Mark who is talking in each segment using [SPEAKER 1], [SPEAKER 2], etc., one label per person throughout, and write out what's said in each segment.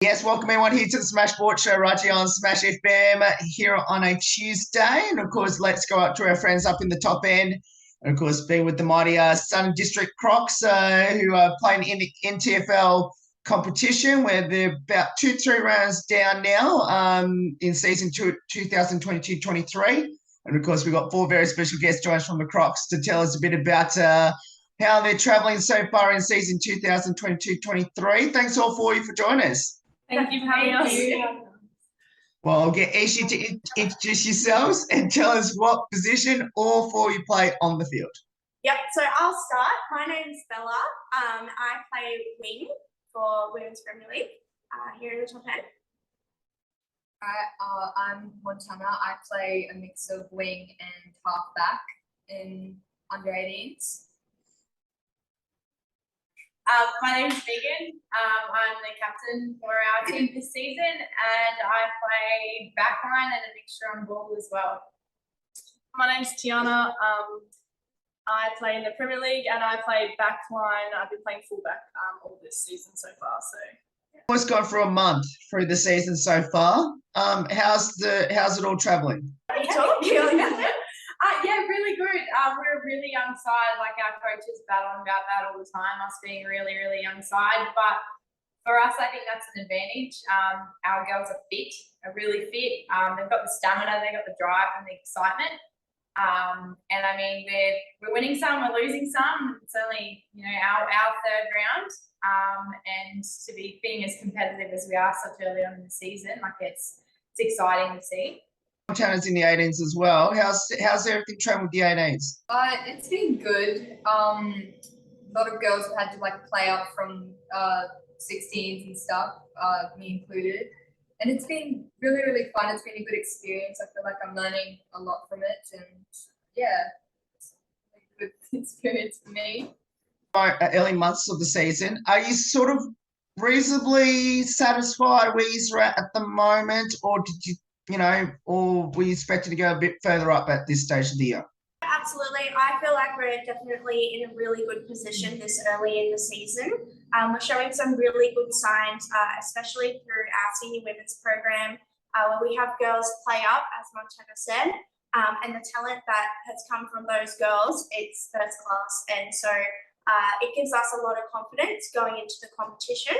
[SPEAKER 1] Yes, welcome everyone here to the Smash Sports Show right here on Smash FM here on a Tuesday. And of course, let's go out to our friends up in the top end. And of course, being with the mighty Southern District Crocs who are playing in the NTFL competition where they're about 2-3 rounds down now in season 2022-23. And of course, we've got 4 very special guest joins from the Crocs to tell us a bit about how they're travelling so far in season 2022-23. Thanks all 4 of you for joining us.
[SPEAKER 2] Thank you for having us.
[SPEAKER 1] Well, I'll get each to introduce yourselves and tell us what position all 4 you play on the field.
[SPEAKER 2] Yep, so I'll start. My name's Bella. I play wing for Women's Premier League here in the top end.
[SPEAKER 3] I'm Montana. I play a mix of wing and halfback in under 18s.
[SPEAKER 4] My name is Megan. I'm the captain for our team this season, and I play backline and a mixture on ball as well.
[SPEAKER 5] My name's Tiana. I play in the Premier League and I play backline. I've been playing fullback all this season so far. So
[SPEAKER 1] It's gone for a month through the season so far. How's it all travelling?
[SPEAKER 4] Yeah, really good. We're a really young side. Like our coaches battle about that all the time, us being a really, really young side. But for us, I think that's an advantage. Our girls are really fit. They've got the stamina, they've got the drive and the excitement. And I mean, we're winning some, we're losing some. It's only our third round. And to be being as competitive as we are such early on in the season, like it's exciting to see.
[SPEAKER 1] Montana's in the 18s as well. How's everything traveling with the 18s?
[SPEAKER 3] It's been good. A lot of girls have had to play up from 16s and stuff, me included. And it's been really, really fun. It's been a good experience. I feel like I'm learning a lot from it, and yeah, it's a good experience for me.
[SPEAKER 1] Early months of the season, are you sort of reasonably satisfied where you're at the moment, or did you? Or were you expecting to go a bit further up at this stage of the year?
[SPEAKER 2] Absolutely. I feel like we're definitely in a really good position this early in the season. We're showing some really good signs, especially through our senior women's program, where we have girls play up, as Montana said, and the talent that has come from those girls, it's first class. And so it gives us a lot of confidence going into the competition.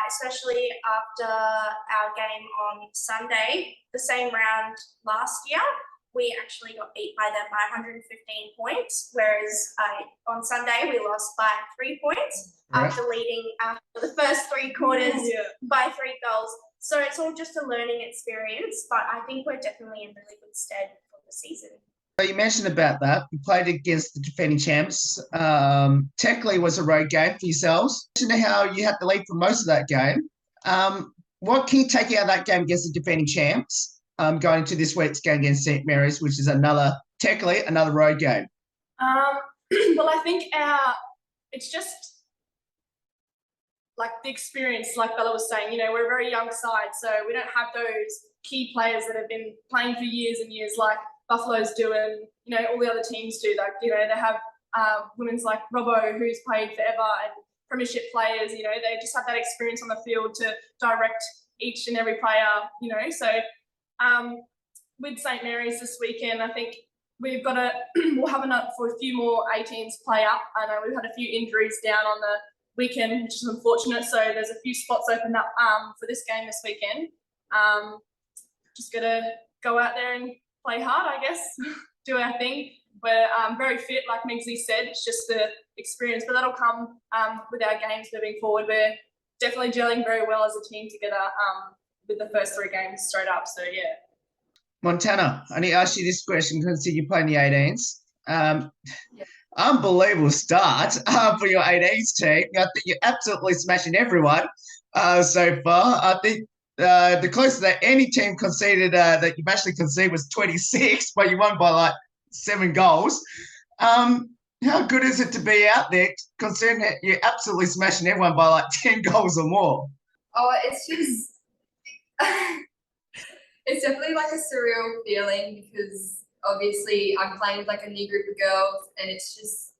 [SPEAKER 2] Especially after our game on Sunday, the same round last year, we actually got beat by them by 115 points, whereas on Sunday we lost by 3 points after leading the first 3 quarters by 3 goals. So it's all just a learning experience, but I think we're definitely in really good stead for the season.
[SPEAKER 1] So you mentioned about that. You played against the defending champs. Technically was a road game for yourselves. You know how you had to lead for most of that game. What can you take out of that game against the defending champs going into this week's game against St. Mary's, which is technically another road game?
[SPEAKER 5] Well, I think it's just like the experience, like Bella was saying, we're a very young side, so we don't have those key players that have been playing for years and years like Buffalo's do, and all the other teams do. They have women's like Robbo, who's played forever, and premiership players. They just have that experience on the field to direct each and every player. So with St. Mary's this weekend, I think we've got we'll have enough for a few more 18s play up. I know we've had a few injuries down on the weekend, which is unfortunate. So there's a few spots opened up for this game this weekend. Just gotta go out there and play hard, I guess, do our thing. We're very fit, like Migsy said. It's just the experience, but that'll come with our games moving forward. We're definitely gelling very well as a team together with the first 3 games straight up. So, yeah.
[SPEAKER 1] Montana, I need to ask you this question because you're playing the 18s. Unbelievable start for your 18s team. I think you're absolutely smashing everyone so far. I think the closest that any team conceded that you've actually conceded was 26, but you won by 7 goals. How good is it to be out there considering that you're absolutely smashing everyone by 10 goals or more?
[SPEAKER 3] Oh, it's just it's definitely a surreal feeling because obviously I'm playing with a new group of girls, and it's just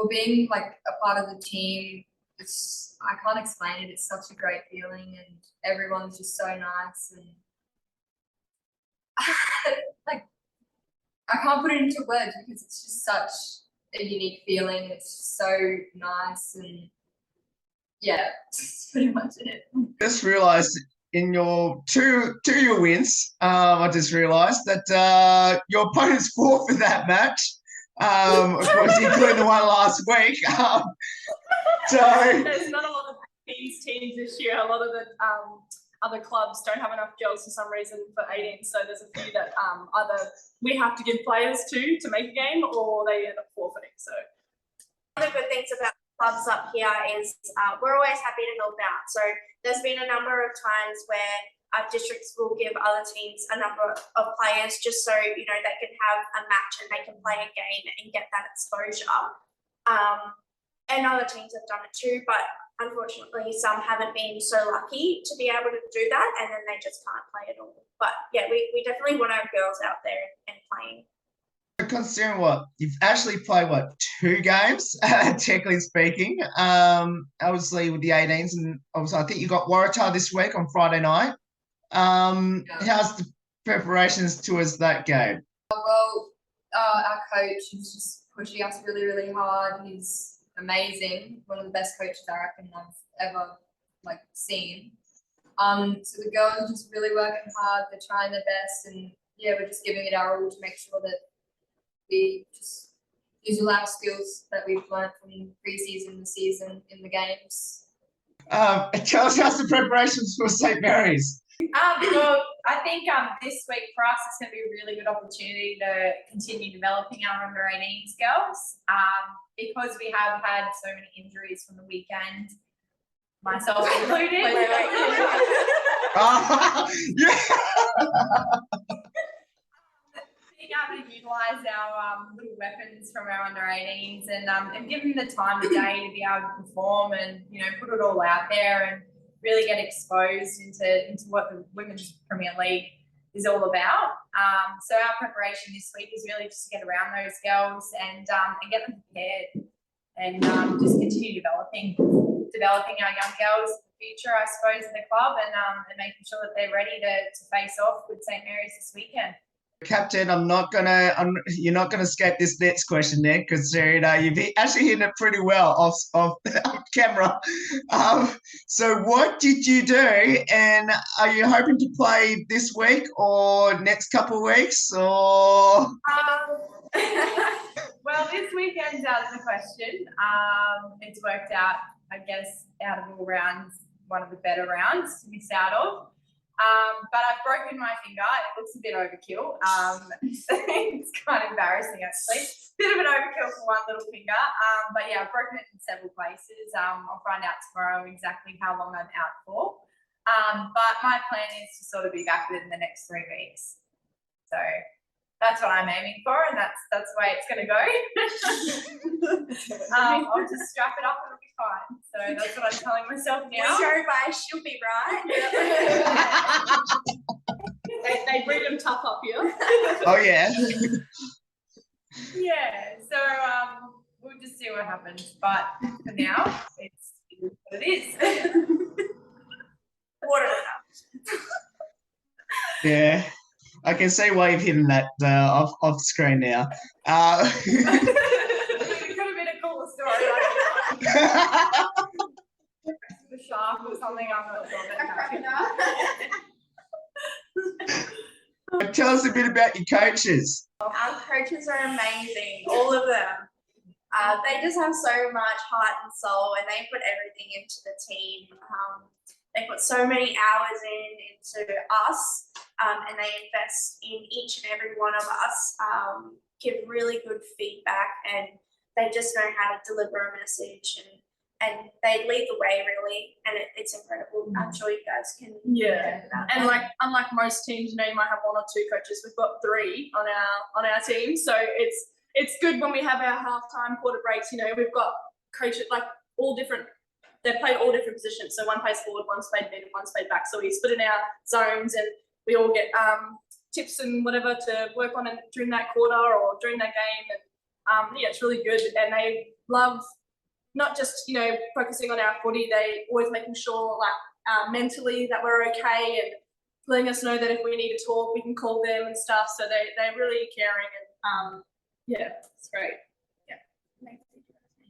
[SPEAKER 3] being a part of the team I can't explain it. It's such a great feeling, and everyone's just so nice, and like I can't put it into words because it's just such a unique feeling. It's just so nice, and yeah, that's pretty much it.
[SPEAKER 1] Just realised in your two your wins, I just realised that your opponents fought for that match. Of course, including the one last week. So
[SPEAKER 5] there's not a lot of teams this year. A lot of the other clubs don't have enough girls for some reason for 18. So there's a few that either we have to give players to make a game, or they end up forfeiting. So
[SPEAKER 2] one of the good things about clubs up here is we're always happy to help out. So there's been a number of times where districts will give other teams a number of players just so, you know, they can have a match and they can play a game and get that exposure. And other teams have done it too, but unfortunately some haven't been so lucky to be able to do that, and then they just can't play at all. But yeah, we definitely want our girls out there and playing.
[SPEAKER 1] considering what you've actually played, what, 2 games, technically speaking. Obviously with the 18s, and obviously I think you got Waratah this week on Friday night. How's the preparations towards that game?
[SPEAKER 3] Well, our coach is just pushing us really, really hard. He's amazing. One of the best coaches I reckon I've ever seen. So the girls are just really working hard. They're trying their best, and yeah, we're just giving it our all to make sure that we just use all our skills that we've learned from pre-season, the season, in the games.
[SPEAKER 1] Tell us how's the preparations for St. Mary's?
[SPEAKER 4] Well, I think this week for us it's going to be a really good opportunity to continue developing our under 18s girls, because we have had so many injuries from the weekend, myself included.
[SPEAKER 1] Yeah.
[SPEAKER 4] Being able to utilise our little weapons from our under 18s and give them the time of day to be able to perform and, you know, put it all out there and really get exposed into what the Women's Premier League is all about. So our preparation this week is really just to get around those girls and get them prepared and just continue developing our young girls in the future, I suppose, in the club, and making sure that they're ready to face off with St. Mary's this weekend.
[SPEAKER 1] Captain, you're not gonna escape this next question there, because you've actually hit it pretty well off camera. So what did you do, and are you hoping to play this week or next couple of weeks, or?
[SPEAKER 4] Well, this weekend's out of the question. It's worked out, I guess, out of all rounds, one of the better rounds to miss out of. But I've broken my finger. It looks a bit overkill. It's kind of embarrassing, actually. Bit of an overkill for one little finger. But yeah, I've broken it in several places. I'll find out tomorrow exactly how long I'm out for. But my plan is to sort of be back within the next 3 weeks. So that's what I'm aiming for, and that's the way it's going to go. I'll just strap it up and it'll be fine. So that's what I'm telling myself now.
[SPEAKER 2] We go by, she'll be right.
[SPEAKER 5] they breed them tough up here.
[SPEAKER 1] Oh yeah.
[SPEAKER 4] Yeah. So we'll just see what happens. But for now, it's what it is.
[SPEAKER 2] Water it up.
[SPEAKER 1] Yeah. I can see why you've hidden that off screen now.
[SPEAKER 4] It could have been a cooler story. The shark or something. I'm not sure.
[SPEAKER 1] Tell us a bit about your coaches.
[SPEAKER 2] Our coaches are amazing, all of them. They just have so much heart and soul, and they put everything into the team. They put so many hours into us, and they invest in each and every one of us, give really good feedback, and they just know how to deliver a message, and they lead the way, really, and it's incredible. I'm sure you guys can.
[SPEAKER 5] Yeah, and unlike most teams, you know, you might have 1 or 2 coaches. We've got 3 on our team, so it's good when we have our halftime quarter breaks. You know, we've got coaches all different. They play all different positions. So one plays forward, one's played mid, and one's played back. So we split in our zones, and we all get tips and whatever to work on during that quarter or during that game. And yeah, it's really good. And they love not just, you know, focusing on our footy, they always making sure like mentally that we're okay and letting us know that if we need to talk, we can call them and stuff. So they're really caring and yeah, it's great.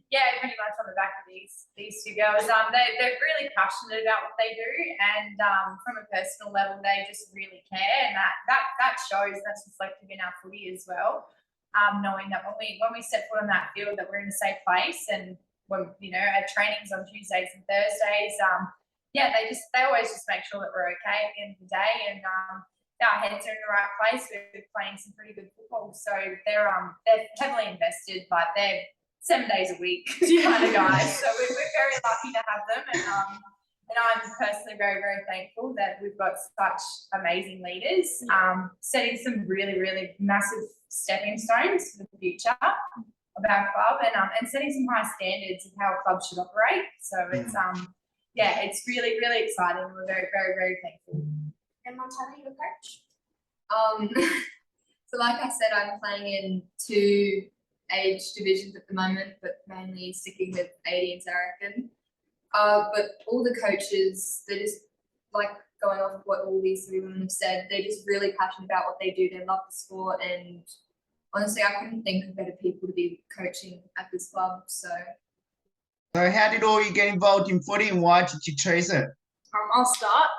[SPEAKER 4] Yeah, pretty much on the back of these two girls. They're really passionate about what they do, and from a personal level, they just really care, and that shows. That's reflected in our footy as well. Knowing that when we step foot on that field, that we're in a safe place, and when you know our trainings on Tuesdays and Thursdays, yeah, they always just make sure that we're okay at the end of the day, and our heads are in the right place. We're playing some pretty good football, so they're heavily invested, but they're 7 days a week kind of guys. So we're very lucky to have them, and I'm personally very, very thankful that we've got such amazing leaders, setting some really, really massive stepping stones for the future of our club, and setting some high standards of how a club should operate. So it's yeah, it's really, really exciting. We're very, very, very thankful.
[SPEAKER 2] And Montana, your coach?
[SPEAKER 3] So like I said, I'm playing in 2 age divisions at the moment, but mainly sticking with 18s, I reckon. But all the coaches, they're just like going off what all these 3 women have said, they're just really passionate about what they do. They love the sport, and honestly, I couldn't think of better people to be coaching at this club. So
[SPEAKER 1] how did all you get involved in footy, and why did you choose it?
[SPEAKER 5] I'll start.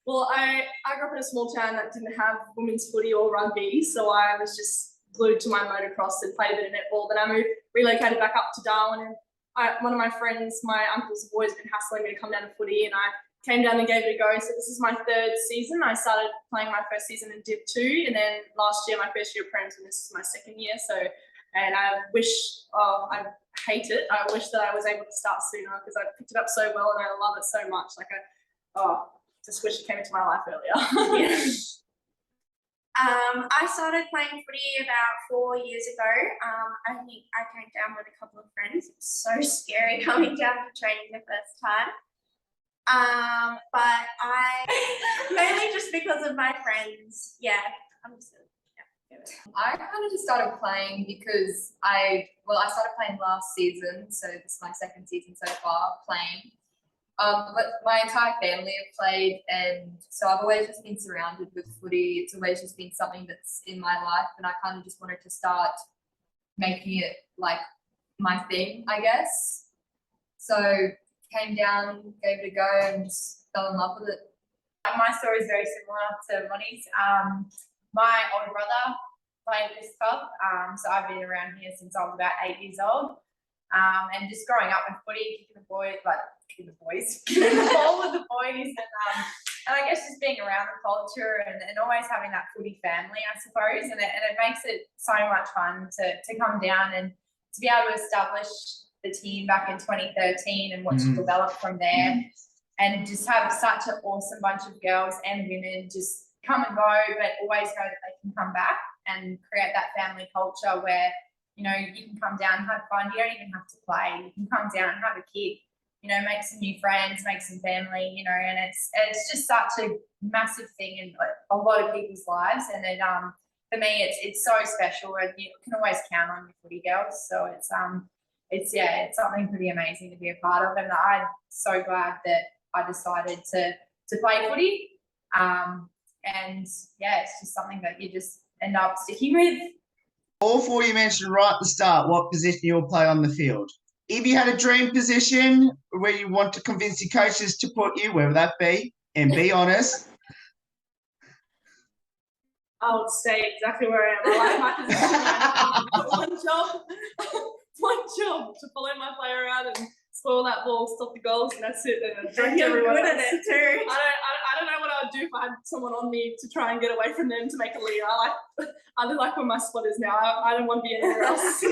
[SPEAKER 5] Well, I grew up in a small town that didn't have women's footy or rugby, so I was just glued to my motocross and played a bit of netball. Then I relocated back up to Darwin, and one of my friends, my uncles have always been hassling me to come down to footy, and I came down and gave it a go. So this is my 3rd season. I started playing my first season in Div 2, and then last year my first year of Prems, and this is my 2nd year. So, and I wish, I hate it. I wish that I was able to start sooner, because I picked it up so well and I love it so much. Like just wish it came into my life earlier.
[SPEAKER 2] Yeah. I started playing footy about 4 years ago. I think I came down with a couple of friends. It was so scary coming down to training the first time. But I mainly just because of my friends. Yeah, I'm just
[SPEAKER 3] I kind of just started playing because I started playing last season, so this is my 2nd season so far playing. But my entire family have played, and so I've always just been surrounded with footy. It's always just been something that's in my life, and I kind of just wanted to start making it like my thing, I guess. So came down, gave it a go, and just fell in love with it.
[SPEAKER 4] My story is very similar to Moni's. My older brother played at this club, so I've been around here since I was about 8 years old. And just growing up with footy, kicking the ball with the boys, and I guess just being around the culture and always having that footy family, I suppose, and it makes it so much fun to come down and to be able to establish the team back in 2013 and watch it develop from there, and just have such an awesome bunch of girls and women just come and go, but always know that they can come back and create that family culture where, you know, you can come down, have fun. You don't even have to play. You can come down, have a kid, you know, make some new friends, make some family, you know, and it's just such a massive thing in a lot of people's lives. And it, for me, it's so special, and you can always count on your footy girls. So it's something pretty amazing to be a part of, and I'm so glad that I decided to play footy. And yeah, it's just something that you just end up sticking with.
[SPEAKER 1] All 4 you mentioned right at the start what position you'll play on the field. If you had a dream position where you want to convince your coaches to put you, where would that be? And be honest.
[SPEAKER 5] I would stay exactly where I am. I like my position. one job to follow my player around and spoil that ball, stop the goals, and that's it. And direct everyone else.
[SPEAKER 2] it too.
[SPEAKER 5] I don't know what I would do if I had someone on me to try and get away from them to make a lead. I like where my spot is now. I don't want to be anywhere else.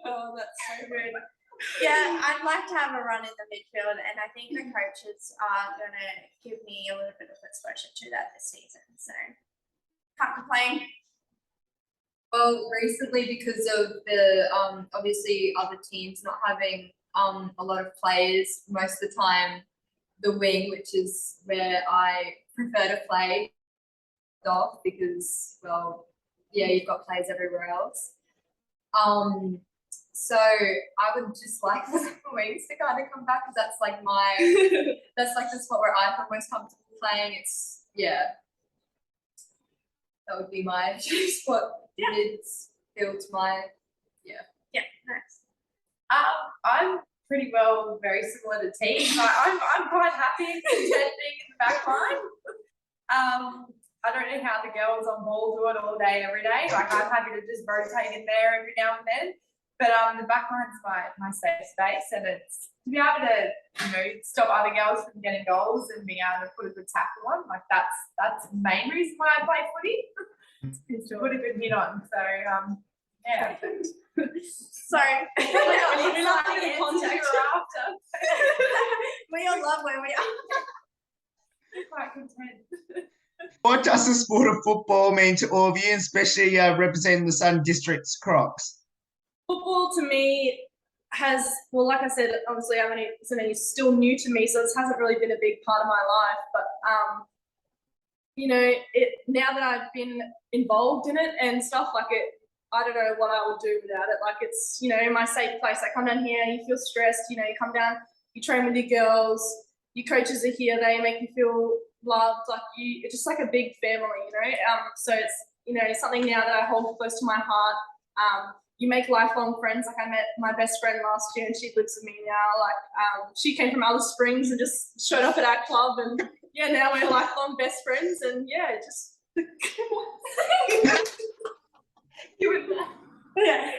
[SPEAKER 2] Oh, that's so good. Yeah, I'd like to have a run in the midfield, and I think the coaches are going to give me a little bit of exposure to that this season. So, can't complain.
[SPEAKER 3] Well, recently, because of the obviously other teams not having a lot of players, most of the time the wing, which is where I prefer to play, off because, well, yeah, you've got players everywhere else. So I would just like for the wings to kind of come back because that's like that's like the spot where I feel most comfortable playing. It's, yeah, that would be my spot.
[SPEAKER 4] Yeah.
[SPEAKER 3] It's built my,
[SPEAKER 4] Yeah, nice. I'm pretty well very similar to T. I'm quite happy and content being in the back line. I don't know how the girls on ball do it all day, every day. Like I'm happy to just rotate in there every now and then. But the back line's my safe space, and it's to be able to, you know, stop other girls from getting goals and being able to put a good tackle on. Like that's the main reason why I play footy. Is to put a good hit on. So yeah.
[SPEAKER 2] Sorry.
[SPEAKER 5] We love the contact.
[SPEAKER 2] We all love where we are.
[SPEAKER 4] Quite content.
[SPEAKER 1] What does the sport of football mean to all of you, especially representing the Southern District's Crocs?
[SPEAKER 5] Football to me has, well, like I said, obviously it's still new to me, so it hasn't really been a big part of my life. But you know, now that I've been involved in it and stuff like it, I don't know what I would do without it. Like it's, you know, my safe place. I come down here, you feel stressed, you know, you come down, you train with your girls, your coaches are here, they make you feel loved, like it's just like a big family, you know. So it's, you know, something now that I hold close to my heart. You make lifelong friends. Like I met my best friend last year and she lives with me now. Like she came from Alice Springs and just showed up at our club, and yeah, now we're lifelong best friends, and yeah, just you would yeah.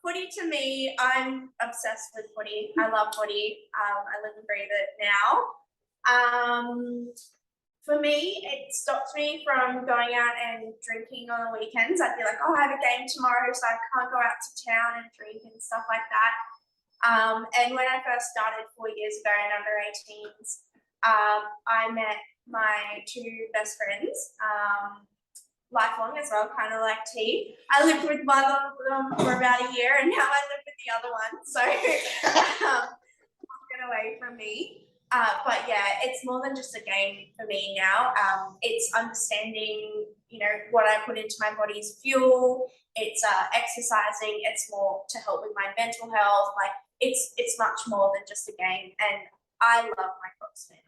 [SPEAKER 2] Footy to me, I'm obsessed with footy. I love footy. I live and breathe it now. For me, it stops me from going out and drinking on the weekends. I'd be like, oh, I have a game tomorrow, so I can't go out to town and drink and stuff like that. And when I first started 4 years ago in under 18s, I met my two best friends, lifelong as well, kind of like T. I lived with one of them for about a year, and now I live with the other one, so get away from me. But yeah, it's more than just a game for me now. It's understanding, you know, what I put into my body's fuel. It's exercising. It's more to help with my mental health. Like it's much more than just a game, and I love my Crocs family.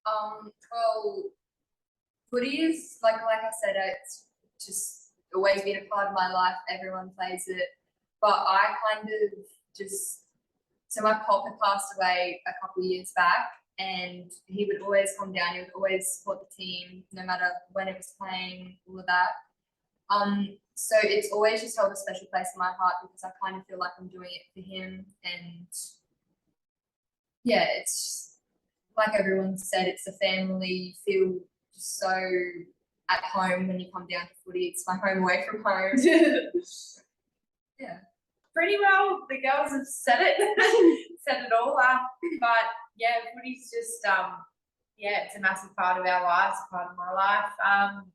[SPEAKER 3] Well, footy is like I said, it's just always been a part of my life. Everyone plays it, but I kind of just. So my pop had passed away a couple of years back, and he would always come down. He would always support the team, no matter when it was playing, all of that. So it's always just held a special place in my heart because I kind of feel like I'm doing it for him. And yeah, it's like everyone said, it's a family. You feel just so at home when you come down to footy. It's my home away from home. Yeah.
[SPEAKER 4] Pretty well, the girls have said it, said it all. But yeah, footy's just yeah, it's a massive part of our lives, a part of my life.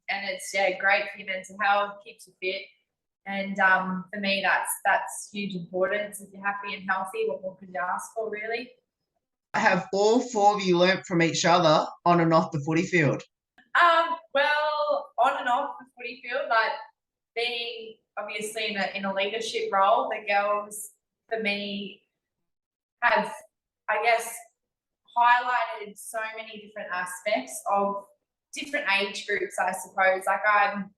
[SPEAKER 4] And it's great for your mental health, keeps you fit. And for me, that's huge importance. If you're happy and healthy, what more could you ask for, really?
[SPEAKER 1] Have all four of you learnt from each other on and off the footy field?
[SPEAKER 4] Well, on and off the footy field, like being obviously in a leadership role, the girls for me have, I guess, highlighted so many different aspects of different age groups, I suppose. Like I'm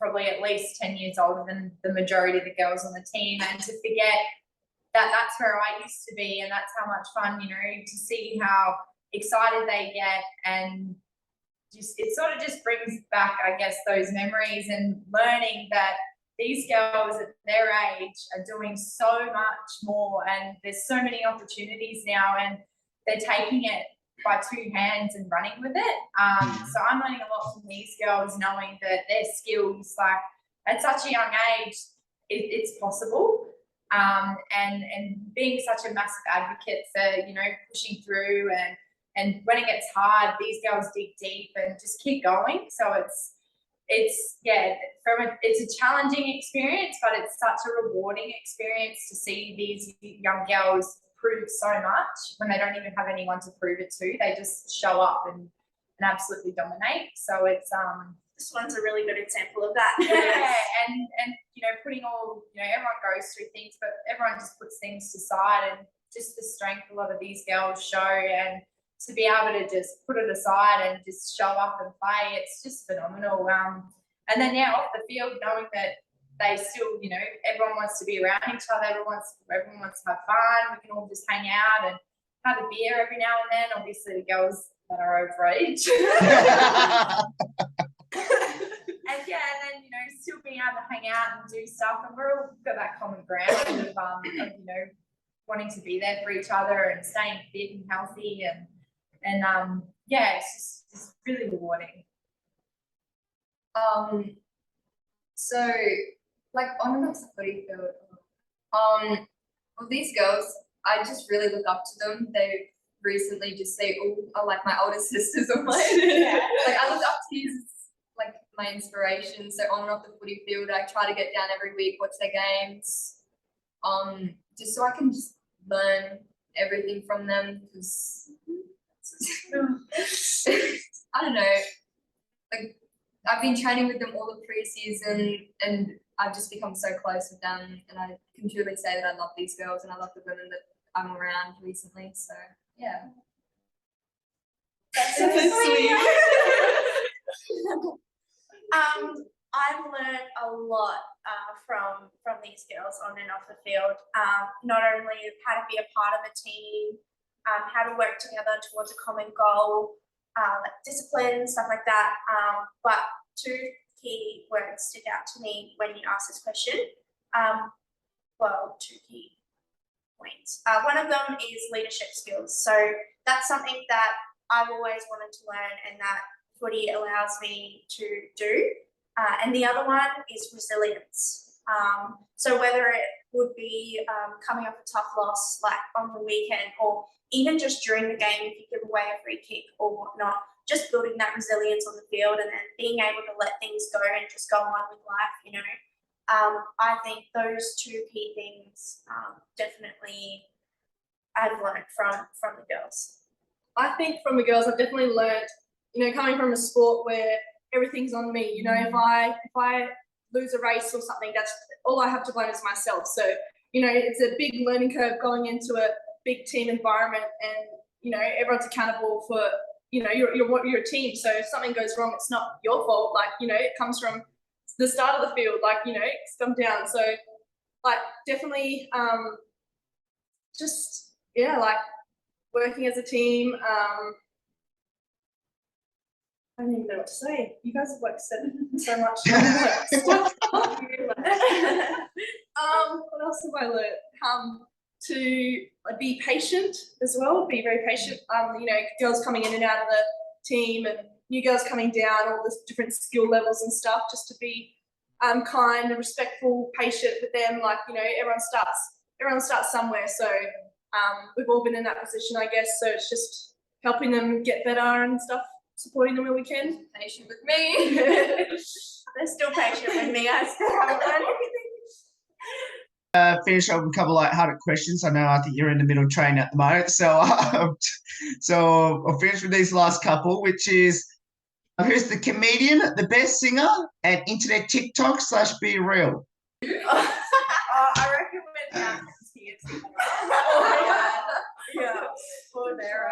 [SPEAKER 4] probably at least 10 years older than the majority of the girls on the team, and to forget that that's where I used to be, and that's how much fun, you know, to see how excited they get, and just it sort of just brings back, I guess, those memories, and learning that these girls at their age are doing so much more, and there's so many opportunities now, and they're taking it by two hands and running with it. So I'm learning a lot from these girls, knowing that their skills, like at such a young age, it's possible. And being such a massive advocate for, you know, pushing through, and when it gets hard, these girls dig deep and just keep going. So it's a challenging experience, but it's such a rewarding experience to see these young girls prove so much when they don't even have anyone to prove it to. They just show up and absolutely dominate. So it's
[SPEAKER 2] This one's a really good example of that.
[SPEAKER 4] yeah, and you know, putting all, you know, everyone goes through things, but everyone just puts things to side, and just the strength a lot of these girls show, and to be able to just put it aside and just show up and play, it's just phenomenal. And then now off the field, knowing that they still, you know, everyone wants to be around each other, everyone wants to have fun. We can all just hang out and have a beer every now and then. Obviously, the girls that are over age. And yeah, and then, you know, still being able to hang out and do stuff, and we're all got that common ground of you know, wanting to be there for each other and staying fit and healthy, and yeah, it's just really rewarding.
[SPEAKER 3] So like on and off the footy field, well, these girls, I just really look up to them. They recently they all are like my older sisters of mine. Like I look up to you as like my inspiration. So on and off the footy field, I try to get down every week, watch their games, just so I can just learn everything from them, because I don't know, like I've been training with them all the pre-season, and I've just become so close with them, and I can truly say that I love these girls and I love the women that I'm around recently. So yeah.
[SPEAKER 2] That's so sweet. I've learned a lot from these girls on and off the field. Not only how to be a part of a team, how to work together towards a common goal, like discipline, stuff like that. But two key words stick out to me when you ask this question. Well, two key points. One of them is leadership skills. So that's something that I've always wanted to learn, and that footy allows me to do. And the other one is resilience. So whether it would be coming off a tough loss like on the weekend, or even just during the game if you give away a free kick or whatnot, just building that resilience on the field and then being able to let things go and just go on with life, you know. I think those two key things definitely I've learned from the girls.
[SPEAKER 5] I think from the girls, I've definitely learned, you know, coming from a sport where everything's on me. You know, if I lose a race or something, that's all I have to blame is myself. So, you know, it's a big learning curve going into a big team environment, and you know, everyone's accountable for, you know, you're a team. So if something goes wrong, it's not your fault. Like, you know, it comes from the start of the field. Like, you know, it's come down. So, like, definitely, just yeah, like working as a team. I don't even know what to say. You guys have like said so much. What else have I learned? To be patient as well. Be very patient. You know, girls coming in and out of the team, and new girls coming down, all the different skill levels and stuff. Just to be kind and respectful, patient with them. Like, you know, everyone starts somewhere. So we've all been in that position, I guess. So it's just helping them get better and stuff. Supporting them where we can.
[SPEAKER 3] Patient with me.
[SPEAKER 2] They're still patient with me. I still haven't learned anything.
[SPEAKER 1] Finish up with a couple of light-hearted questions. I think you're in the middle of training at the moment. So I'll finish with these last couple, which is, who's the comedian, the best singer, and internet TikTok / Be Real?
[SPEAKER 4] I recommend NTFLW. Yeah, for their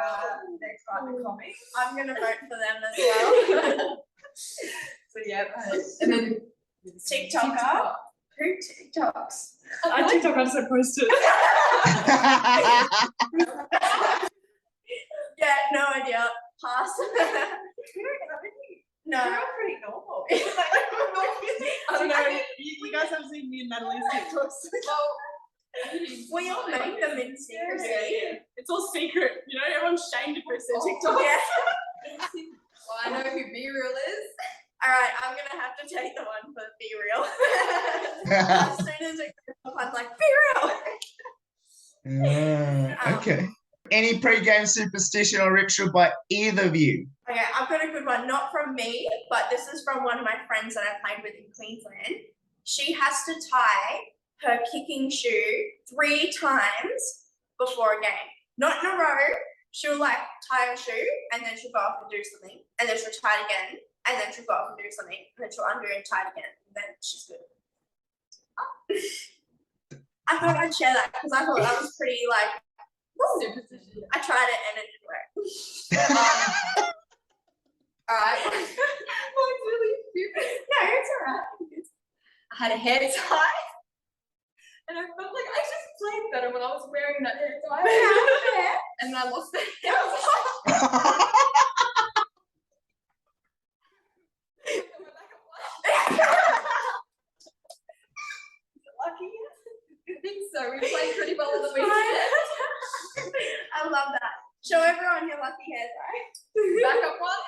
[SPEAKER 4] kind comic.
[SPEAKER 2] I'm gonna vote for them as well.
[SPEAKER 3] So yeah, and then
[SPEAKER 2] TikToker. Who TikToks?
[SPEAKER 5] I TikTok, I just posted.
[SPEAKER 2] Yeah, no idea. Pass. No.
[SPEAKER 4] They're all pretty normal.
[SPEAKER 5] I don't know. You guys have seen me and Natalie's TikToks.
[SPEAKER 2] We all make them in secrecy.
[SPEAKER 5] Yeah. It's all secret, you know. Everyone's shamed to post their TikTok.
[SPEAKER 2] Yeah.
[SPEAKER 3] Well, I know who Be Real is.
[SPEAKER 2] All right, I'm gonna have to take the one for Be Real. As soon as it goes off, I'm like, Be Real.
[SPEAKER 1] Okay. Any pre-game superstition or ritual by either of you?
[SPEAKER 2] Okay, I've got a good one. Not from me, but this is from one of my friends that I played with in Queensland. She has to tie her kicking shoe 3 times before a game. Not in a row. She'll like tie her shoe and then she'll go off and do something. And then she'll tie it again. And then she'll go off and do something. And then she'll undo and tie it again. And then she's good. I thought I'd share that because I thought that was pretty like
[SPEAKER 3] Superstition.
[SPEAKER 2] I tried it and it didn't work. Alright.
[SPEAKER 3] That's really stupid.
[SPEAKER 2] No, it's alright.
[SPEAKER 3] I had a hair tie, and I felt like I just played better when I was wearing that hair tie. And then I lost the hair. Lucky. I think so. We played pretty well in the weekend.
[SPEAKER 2] I love that. Show everyone your lucky hair tie.
[SPEAKER 3] Back up one.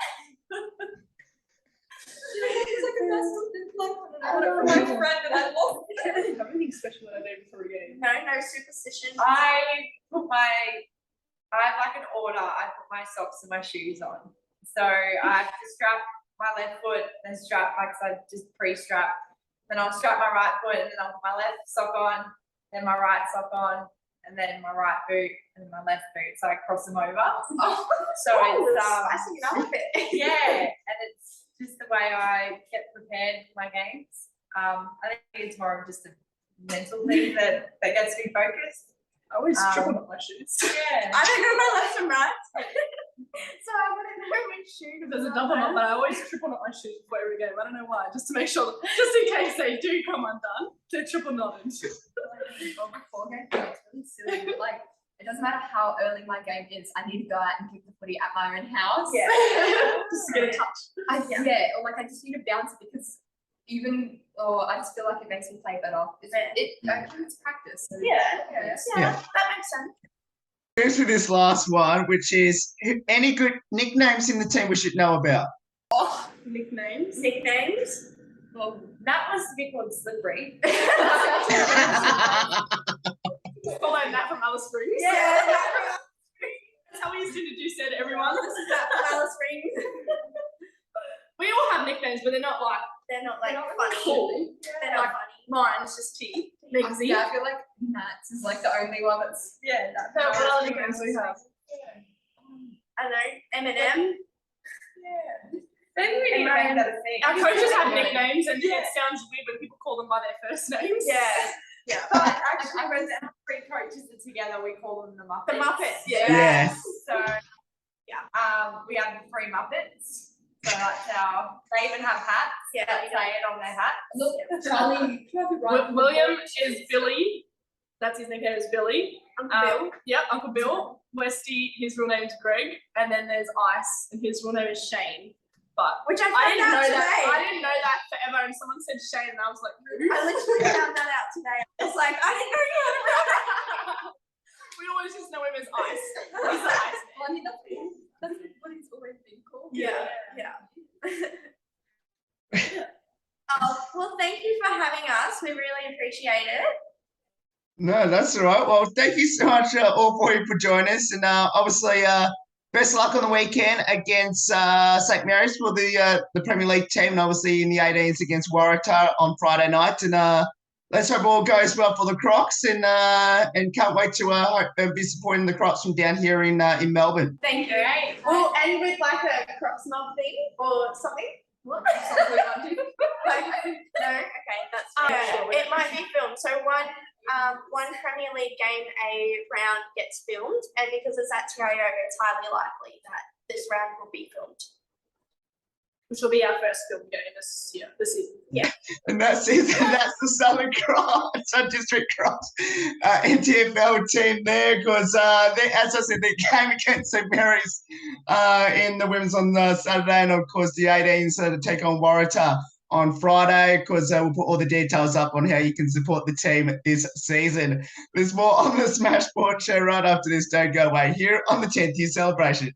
[SPEAKER 3] It's like a nice little black one, and I got it from my friend, and I lost it.
[SPEAKER 5] I don't have anything special that I do before a game.
[SPEAKER 2] No superstition.
[SPEAKER 6] I have like an order. I put my socks and my shoes on. So I have to strap my left foot, then strap, like I just pre-strap. Then I'll strap my right foot, and then I'll put my left sock on, then my right sock on, and then my right boot, and then my left boot. So I cross them over. So it's
[SPEAKER 2] spicing it up a bit.
[SPEAKER 6] yeah, and it's just the way I get prepared for my games. I think it's more of just a mental thing that gets me focused.
[SPEAKER 5] I always triple up my shoes.
[SPEAKER 6] Yeah.
[SPEAKER 2] I don't know my left and right. So I wouldn't know which shoe to
[SPEAKER 5] There's a
[SPEAKER 2] put
[SPEAKER 5] double
[SPEAKER 2] on.
[SPEAKER 5] up, but I always triple knot my shoes before every game. I don't know why, just to make sure, just in case they do come undone, they're triple knotted.
[SPEAKER 3] Before game, it's really silly. But like, it doesn't matter how early my game is. I need to go out and kick the footy at my own house.
[SPEAKER 2] Yeah.
[SPEAKER 5] Just to get a touch.
[SPEAKER 3] Or like I just need to bounce it because I just feel like it makes me play better. It's practice. So
[SPEAKER 2] Yeah.
[SPEAKER 1] Yeah.
[SPEAKER 2] That makes sense.
[SPEAKER 1] Here's for this last one, which is any good nicknames in the team we should know about?
[SPEAKER 5] Nicknames.
[SPEAKER 2] Nicknames.
[SPEAKER 6] Well, Matt wants to be called Slippery.
[SPEAKER 5] Following that from Alice Springs.
[SPEAKER 2] Yeah.
[SPEAKER 5] That's how we used to introduce her to everyone.
[SPEAKER 2] This is that from Alice Springs.
[SPEAKER 5] We all have nicknames, but they're not like
[SPEAKER 2] They're not like
[SPEAKER 3] They're not
[SPEAKER 2] funny.
[SPEAKER 5] cool.
[SPEAKER 2] They're not funny.
[SPEAKER 5] Mine is just T. Migsy.
[SPEAKER 3] Yeah, I feel like Matt's is like the only one that's
[SPEAKER 5] So what other nicknames do we have?
[SPEAKER 2] I know. Eminem.
[SPEAKER 6] Maybe we need to make that a thing.
[SPEAKER 5] Our coaches have nicknames, and it sounds weird when people call them by their first names.
[SPEAKER 2] Yeah.
[SPEAKER 6] But actually, I read that three coaches are together. We call them the Muppets.
[SPEAKER 2] The Muppets.
[SPEAKER 1] Yeah.
[SPEAKER 6] So we have the three Muppets. So that's how they even have hats.
[SPEAKER 2] Yeah.
[SPEAKER 6] That say it on their hat.
[SPEAKER 3] look. Charlie,
[SPEAKER 5] William is Billy. That's his nickname is Billy.
[SPEAKER 2] Uncle Bill.
[SPEAKER 5] Yep, Uncle Bill. Westy, his real name is Greg, and then there's Ice, and his real name is Shane. But
[SPEAKER 2] Which I
[SPEAKER 5] I
[SPEAKER 2] found
[SPEAKER 5] didn't
[SPEAKER 2] out
[SPEAKER 5] know
[SPEAKER 2] today.
[SPEAKER 5] that. I didn't know that forever, and someone said Shane, and I was like,
[SPEAKER 2] I literally found that out today. It's like I didn't know you had a real name.
[SPEAKER 5] we always just know him as Ice. He's the Ice.
[SPEAKER 3] Well, I mean, that's what he's always been called.
[SPEAKER 2] Yeah. Well, thank you for having us. We really appreciate it.
[SPEAKER 1] No, that's all right. Well, thank you so much, all four of you, for joining us. And obviously, best of luck on the weekend against St. Mary's for the Premier League team, and obviously in the 18s against Waratah on Friday night. And let's hope all goes well for the Crocs, and can't wait to be supporting the Crocs from down here in Melbourne.
[SPEAKER 2] Thank you. We'll end with like a Crocs mob thing or something. What? Like, no, okay, that's it might be filmed. So one Premier League game a round gets filmed, and because it's at TIO, it's highly likely that this round will be filmed.
[SPEAKER 5] Which will be our first film game this season.
[SPEAKER 2] Yeah.
[SPEAKER 1] And that's the Southern Crocs, Southern District Crocs NTFL team there, because as I said, they came against St. Mary's in the women's on Saturday, and of course the 18s to take on Waratah on Friday, because we'll put all the details up on how you can support the team this season. There's more on the Smash Sport Show right after this. Don't go away here on the 10th year celebration.